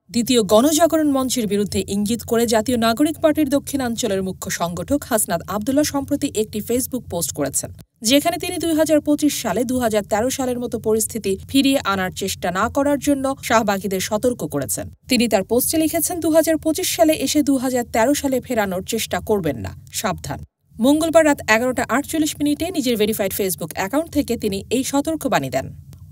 দ্বিতীয় গণজাগরণ মঞ্চের বিরুদ্ধে ইঙ্গিত করে জাতীয় নাগরিক পার্টির দক্ষিণাঞ্চলের মুখ্য সংগঠক হাসনাত আবদুল্লাহ সম্প্রতি একটি ফেসবুক পোস্ট করেছেন, যেখানে তিনি ২০২৫ সালে ২০১৩ সালের মতো পরিস্থিতি ফিরিয়ে আনার চেষ্টা না করার জন্য শাহবাগীদের সতর্ক করেছেন। তিনি তার পোস্টে লিখেছেন, ২০২৫ সালে এসে ২০১৩ সালে ফেরানোর চেষ্টা করবেন না, সাবধান। মঙ্গলবার রাত ১১:৪৮ নিজের ভেরিফাইড ফেসবুক অ্যাকাউন্ট থেকে তিনি এই সতর্কবাণী দেন।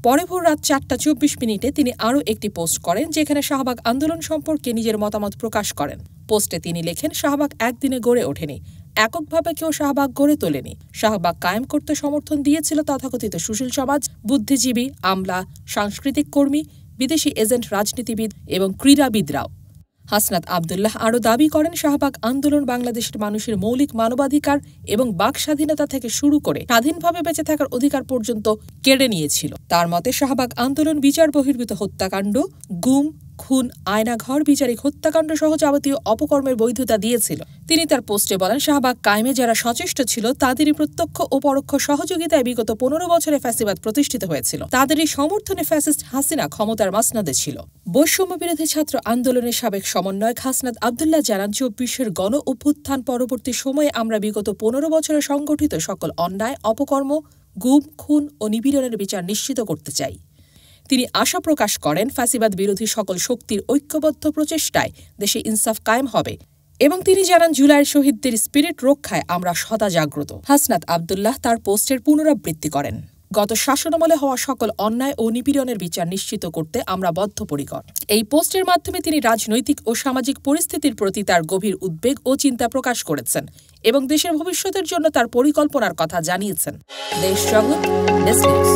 পরে ভোর রাত ৪:২৪ তিনি আরও একটি পোস্ট করেন, যেখানে শাহবাগ আন্দোলন সম্পর্কে নিজের মতামত প্রকাশ করেন। পোস্টে তিনি লেখেন, শাহবাগ একদিনে গড়ে ওঠেনি, এককভাবে কেউ শাহবাগ গড়ে তোলেনি। শাহবাগ কায়েম করতে সমর্থন দিয়েছিল তথাকথিত সুশীল সমাজ, বুদ্ধিজীবী, আমলা, সাংস্কৃতিক কর্মী, বিদেশি এজেন্ট, রাজনীতিবিদ এবং ক্রীড়াবিদরাও। হাসনাত আবদুল্লাহ আরও দাবি করেন, শাহবাগ আন্দোলন বাংলাদেশের মানুষের মৌলিক মানবাধিকার এবং বাক স্বাধীনতা থেকে শুরু করে স্বাধীনভাবে বেঁচে থাকার অধিকার পর্যন্ত কেড়ে নিয়েছিল। তার মতে, শাহবাগ আন্দোলন বিচার বহির্ভূত হত্যাকাণ্ড, গুম, খুন, আয়নাঘর, বিচারিক হত্যাকাণ্ড সহ যাবতীয় অপকর্মের বৈধতা দিয়েছিল। তিনি তার পোস্টে বলেন, শাহবাগ কায়েমে যারা সচেষ্ট ছিল তাদেরই প্রত্যক্ষ ও পরোক্ষ সহযোগিতায় বিগত ১৫ বছরে ফ্যাসিবাদ প্রতিষ্ঠিত হয়েছিল। তাদেরই সমর্থনে ফ্যাসিস্ট হাসিনা ক্ষমতার মাসনদে ছিল। বৈষম্য বিরোধী ছাত্র আন্দোলনের সাবেক সমন্বয়ক হাসনাত আবদুল্লাহ জানান, ২৪-এর গণ অভ্যুত্থান পরবর্তী সময়ে আমরা বিগত ১৫ বছরে সংগঠিত সকল অন্যায়, অপকর্ম, গুম, খুন ও নিপীড়নের বিচার নিশ্চিত করতে চাই। তিনি আশা প্রকাশ করেন, ফ্যাসিবাদ বিরোধী সকল শক্তির ঐক্যবদ্ধ প্রচেষ্টায় দেশে ইনসাফ কায়েম হবে এবং তিনি জানান, জুলাইয়ের শহীদদের স্পিরিট রক্ষায় আমরা সদা জাগ্রত। হাসনাত আবদুল্লাহ তার পোস্টের পুনরাবৃত্তি করেন, গত শাসনামলে হওয়া সকল অন্যায় ও নিপীড়নের বিচার নিশ্চিত করতে আমরা বদ্ধপরিকর। এই পোস্টের মাধ্যমে তিনি রাজনৈতিক ও সামাজিক পরিস্থিতির প্রতি তার গভীর উদ্বেগ ও চিন্তা প্রকাশ করেছেন এবং দেশের ভবিষ্যতের জন্য তার পরিকল্পনার কথা জানিয়েছেন। দেশ জগৎ, ডেস্ক নিউজ।